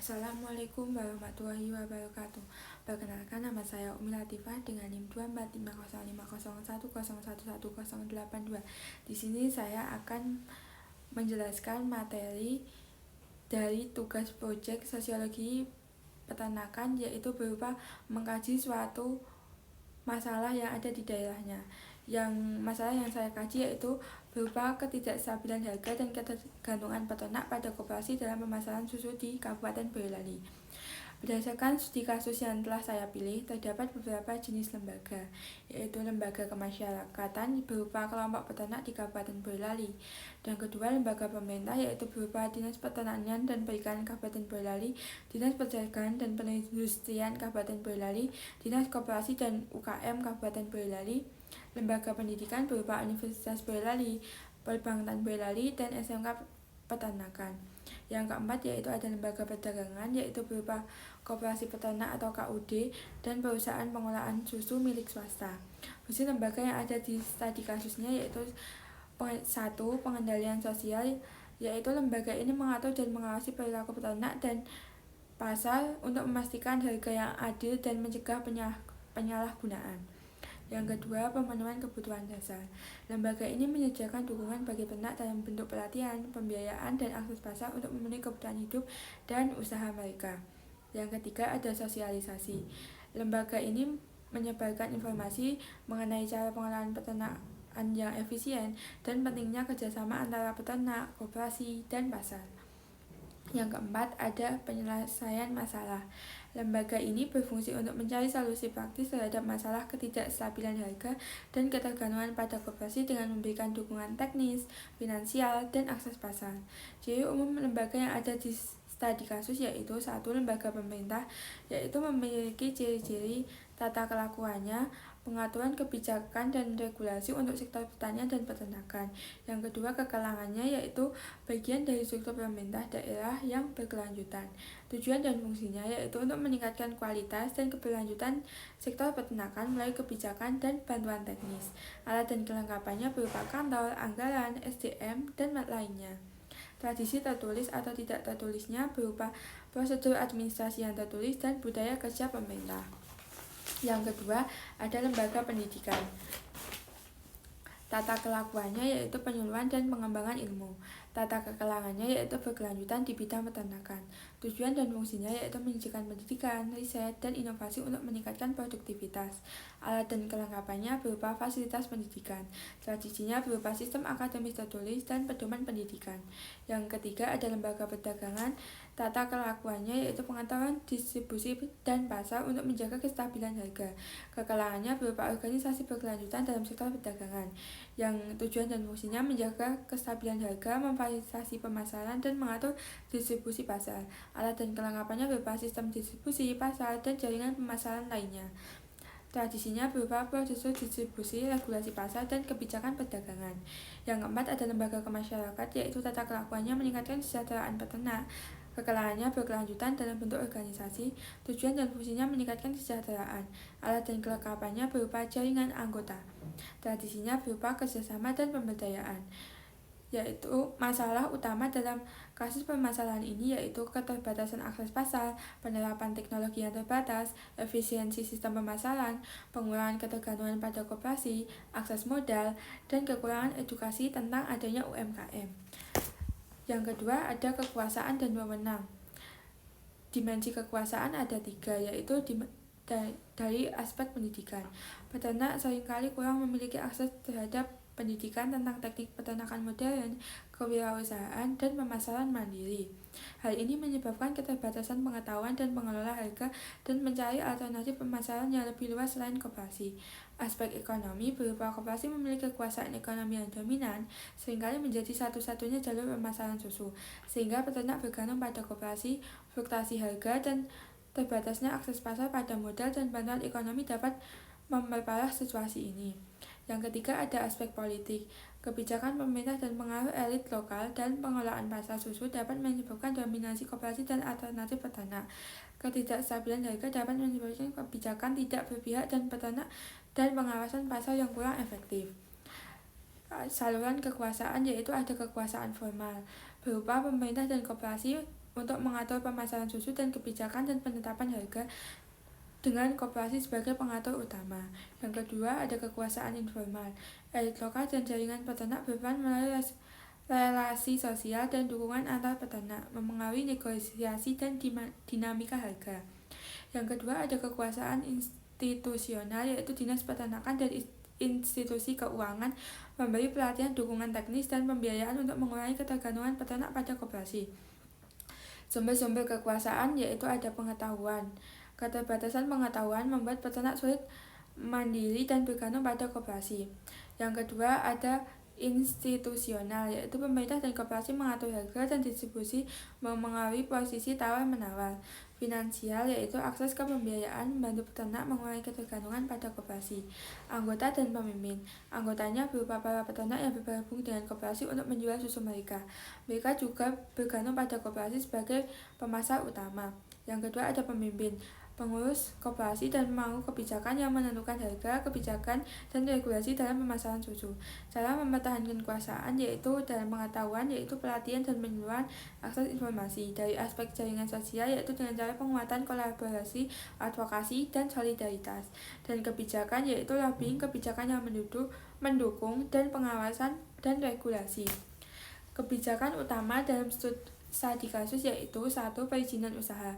Assalamualaikum warahmatullahi wabarakatuh. Perkenalkan, nama saya Umi Latifah dengan NIM 2450501011082. Di sini saya akan menjelaskan materi dari tugas proyek sosiologi peternakan, yaitu berupa mengkaji suatu masalah yang ada di daerahnya. Masalah yang saya kaji yaitu berupa ketidakstabilan harga dan ketergantungan peternak pada koperasi dalam pemasaran susu di Kabupaten Boyolali. Berdasarkan studi kasus yang telah saya pilih, terdapat beberapa jenis lembaga, yaitu lembaga kemasyarakatan berupa kelompok peternak di Kabupaten Boyolali. Dan kedua, lembaga pemerintah, yaitu berupa Dinas Pertanian dan Perikanan Kabupaten Boyolali, Dinas Perdagangan dan Perindustrian Kabupaten Boyolali, Dinas Koperasi dan UKM Kabupaten Boyolali, lembaga pendidikan berupa Universitas Boyolali, Perbankan Boyolali, dan SMK Peternakan. Yang keempat yaitu ada lembaga perdagangan, yaitu berupa Koperasi Peternak atau KUD dan perusahaan pengolahan susu milik swasta. Fungsi lembaga yang ada di studi kasusnya yaitu 1. Pengendalian sosial, yaitu lembaga ini mengatur dan mengawasi perilaku peternak dan pasar untuk memastikan harga yang adil dan mencegah penyalahgunaan. Yang kedua, pemenuhan kebutuhan dasar. Lembaga ini menyediakan dukungan bagi peternak dalam bentuk pelatihan, pembiayaan, dan akses pasar untuk memenuhi kebutuhan hidup dan usaha mereka. Yang ketiga, ada sosialisasi. Lembaga ini menyebarkan informasi mengenai cara pengolahan peternakan yang efisien dan pentingnya kerjasama antara peternak, koperasi, dan pasar. Yang keempat, ada penyelesaian masalah. Lembaga ini berfungsi untuk mencari solusi praktis terhadap masalah ketidakstabilan harga dan ketergantungan pada koperasi dengan memberikan dukungan teknis, finansial, dan akses pasar. Ciri umum lembaga yang ada di studi kasus yaitu 1. Lembaga pemerintah, yaitu memiliki ciri-ciri tata kelakuannya, pengaturan kebijakan dan regulasi untuk sektor pertanian dan peternakan. Yang kedua, kekelangannya yaitu bagian dari struktur pemerintah daerah yang berkelanjutan. Tujuan dan fungsinya yaitu untuk meningkatkan kualitas dan keberlanjutan sektor peternakan melalui kebijakan dan bantuan teknis. Alat dan kelengkapannya berupa kantor, anggaran, SDM, dan lainnya. Tradisi tertulis atau tidak tertulisnya berupa prosedur administrasi yang tertulis dan budaya kerja pemerintah. Yang kedua, ada lembaga pendidikan. Tata kelakuannya yaitu penyuluhan dan pengembangan ilmu. Tata kekelangannya yaitu berkelanjutan di bidang peternakan. Tujuan dan fungsinya yaitu menyajikan pendidikan, riset, dan inovasi untuk meningkatkan produktivitas. Alat dan kelengkapannya berupa fasilitas pendidikan. Tradisinya berupa sistem akademis tertulis dan pedoman pendidikan. Yang ketiga, ada lembaga perdagangan. Tata kelakuannya yaitu pengaturan distribusi dan pasar untuk menjaga kestabilan harga. Kekelangannya berupa organisasi berkelanjutan dalam sektor perdagangan, yang tujuan dan fungsinya menjaga kestabilan harga, memfasilitasi pemasaran, dan mengatur distribusi pasar. Alat dan kelengkapannya berupa sistem distribusi, pasar, dan jaringan pemasaran lainnya. Tradisinya berupa prosedur distribusi, regulasi pasar, dan kebijakan perdagangan. Yang keempat, ada lembaga kemasyarakatan, yaitu tata kelakuannya meningkatkan kesejahteraan peternak. Kekelangannya berkelanjutan dalam bentuk organisasi. Tujuan dan fungsinya meningkatkan kesejahteraan. Alat dan kelengkapannya berupa jaringan anggota. Tradisinya berupa kerjasama dan pemberdayaan. Yaitu masalah utama dalam kasus permasalahan ini yaitu keterbatasan akses pasar, penerapan teknologi yang terbatas, efisiensi sistem pemasaran, pengurangan ketergantungan pada koperasi, akses modal, dan kekurangan edukasi tentang adanya UMKM. Yang kedua, ada kekuasaan dan wewenang. Dimensi kekuasaan ada 3, yaitu dari aspek pendidikan. Peternak seringkali kurang memiliki akses terhadap pendidikan tentang teknik peternakan modern, kewirausahaan, dan pemasaran mandiri. Hal ini menyebabkan keterbatasan pengetahuan dan pengelola harga dan mencari alternatif pemasaran yang lebih luas selain koperasi. Aspek ekonomi berupa koperasi memiliki kekuasaan ekonomi yang dominan, seringkali menjadi satu-satunya jalur pemasaran susu, sehingga peternak bergantung pada koperasi, fluktuasi harga, dan terbatasnya akses pasar pada modal dan bantuan ekonomi dapat memperparah situasi ini. Yang ketiga, ada aspek politik. Kebijakan pemerintah dan pengaruh elit lokal dan pengelolaan pasar susu dapat menyebabkan dominasi koperasi dan alternatif peternak. Ketidakstabilan harga dapat menyebabkan kebijakan tidak berpihak dan peternak dan pengawasan pasar yang kurang efektif. Saluran kekuasaan yaitu ada kekuasaan formal berupa pemerintah dan koperasi untuk mengatur pemasaran susu dan kebijakan dan penetapan harga dengan koperasi sebagai pengatur utama. Yang kedua, ada kekuasaan informal. Elit lokal dan jaringan peternak berperan melalui relasi sosial dan dukungan antar peternak, mempengaruhi negosiasi dan dinamika harga. Yang kedua, ada kekuasaan institusional, yaitu dinas peternakan dan institusi keuangan memberi pelatihan, dukungan teknis, dan pembiayaan untuk mengurangi ketergantungan peternak pada koperasi. Sumber-sumber kekuasaan yaitu ada pengetahuan. Keterbatasan pengetahuan membuat peternak sulit mandiri dan bergantung pada koperasi. Yang kedua ada institusional, yaitu pemerintah dan koperasi mengatur harga dan distribusi, memengaruhi posisi tawar-menawar. Finansial, yaitu akses ke pembiayaan membantu peternak mengurangi ketergantungan pada koperasi. Anggota dan pemimpin. Anggotanya berupa para peternak yang bergabung dengan koperasi untuk menjual susu mereka. Mereka juga bergantung pada koperasi sebagai pemasar utama. Yang kedua ada pemimpin, pengurus koperasi dan pemangku kebijakan yang menentukan harga, kebijakan, dan regulasi dalam pemasaran susu. Cara mempertahankan kekuasaan yaitu dalam pengetahuan, yaitu pelatihan dan penyuluhan, akses informasi. Dari aspek jaringan sosial yaitu dengan cara penguatan kolaborasi, advokasi, dan solidaritas. Dan kebijakan yaitu lobbying, kebijakan yang mendukung dan pengawasan dan regulasi. Kebijakan utama dalam studi kasus yaitu 1. Perizinan usaha.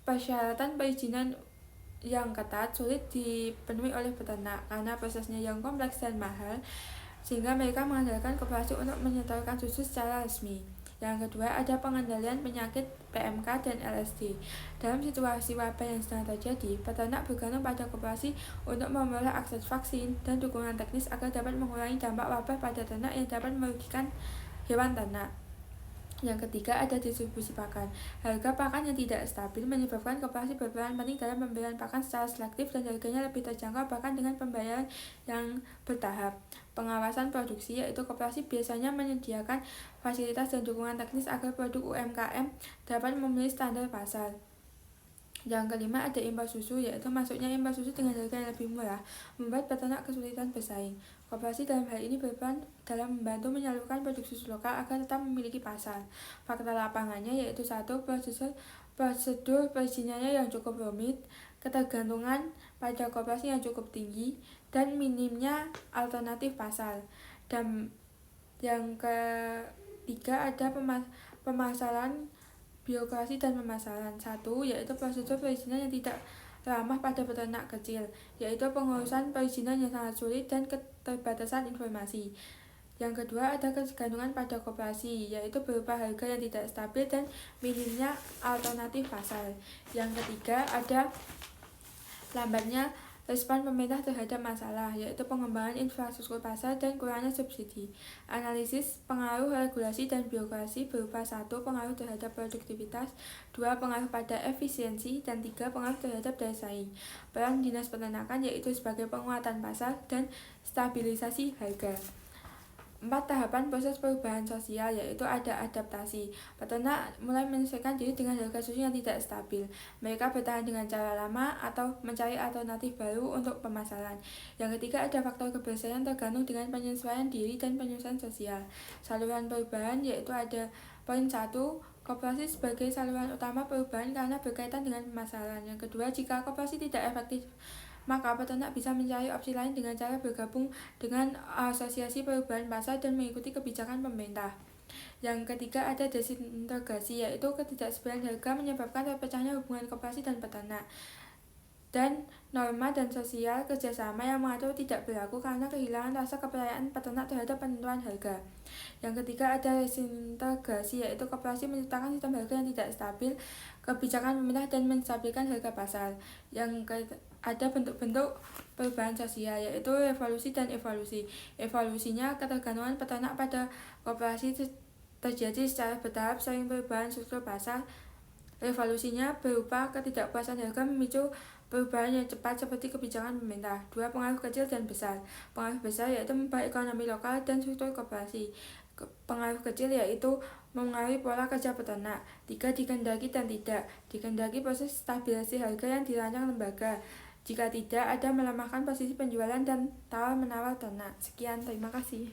Persyaratan perizinan yang ketat sulit dipenuhi oleh peternak karena prosesnya yang kompleks dan mahal, sehingga mereka mengandalkan koperasi untuk menyetorkan susu secara resmi. Yang kedua ada pengendalian penyakit PMK dan LSD. Dalam situasi wabah yang sedang terjadi, peternak bergantung pada koperasi untuk memperoleh akses vaksin dan dukungan teknis agar dapat mengurangi dampak wabah pada ternak yang dapat merugikan hewan ternak. Yang ketiga ada distribusi pakan. Harga pakan yang tidak stabil menyebabkan koperasi berperan penting dalam pemberian pakan secara selektif dan harganya lebih terjangkau bahkan dengan pembayaran yang bertahap. Pengawasan produksi yaitu koperasi biasanya menyediakan fasilitas dan dukungan teknis agar produk UMKM dapat memenuhi standar pasar. Yang kelima ada impor susu, yaitu masuknya impor susu dengan harga yang lebih murah membuat peternak kesulitan bersaing. Koperasi dalam hal ini berperan dalam membantu menyalurkan produk susu lokal agar tetap memiliki pasar. Fakta lapangannya yaitu 1. Prosedur perizinannya yang cukup rumit, ketergantungan pada koperasi yang cukup tinggi, dan minimnya alternatif pasar. Dan yang ketiga ada pemasaran birokrasi dan pemasaran. 1. Yaitu prosedur perizinan yang tidak ramah pada peternak kecil, yaitu pengurusan perizinan yang sangat sulit dan keterbatasan informasi. Yang kedua ada ketergantungan pada koperasi, yaitu berupa harga yang tidak stabil dan minimnya alternatif pasar. Yang ketiga ada lambatnya respon pemerintah terhadap masalah, yaitu pengembangan infrastruktur pasar dan kurangnya subsidi. Analisis pengaruh regulasi dan birokrasi berupa 1. Pengaruh terhadap produktivitas, 2. Pengaruh pada efisiensi, dan 3. Pengaruh terhadap daya saing. Peran dinas peternakan yaitu sebagai penguatan pasar dan stabilisasi harga. 4. Tahapan proses perubahan sosial yaitu ada adaptasi. Peternak mulai menyesuaikan diri dengan harga susu yang tidak stabil. Mereka bertahan dengan cara lama atau mencari alternatif baru untuk pemasaran. Yang ketiga ada faktor keberhasilan tergantung dengan penyesuaian diri dan penyelesaian sosial. Saluran perubahan yaitu ada poin 1. Koperasi sebagai saluran utama perubahan karena berkaitan dengan pemasaran. Yang kedua, jika koperasi tidak efektif, maka peternak bisa mencari opsi lain dengan cara bergabung dengan asosiasi perubahan pasar dan mengikuti kebijakan pemerintah. Yang ketiga ada desintegrasi, yaitu ketidakstabilan harga menyebabkan terpecahnya hubungan koperasi dan peternak. Dan norma dan sosial kerjasama yang mengatur tidak berlaku karena kehilangan rasa kepercayaan peternak terhadap penentuan harga. Yang ketiga ada desintegrasi, yaitu koperasi menciptakan sistem harga yang tidak stabil, kebijakan pemerintah dan menstabilkan harga pasar. Yang ada bentuk-bentuk perubahan sosial yaitu revolusi dan evolusi. Evolusinya ketergantungan peternak pada koperasi terjadi secara bertahap seiring perubahan struktur pasar. Revolusinya berupa ketidakpuasan harga memicu perubahan yang cepat seperti kebijakan pemerintah. 2. Pengaruh kecil dan besar. Pengaruh besar yaitu memperbaiki ekonomi lokal dan struktur koperasi. Pengaruh kecil yaitu mempengaruhi pola kerja peternak. 3. Dikendaki dan tidak dikendaki proses stabilisasi harga yang dirancang lembaga. Jika tidak, ada melemahkan posisi penjualan dan tawar-menawar ternak. Sekian, terima kasih.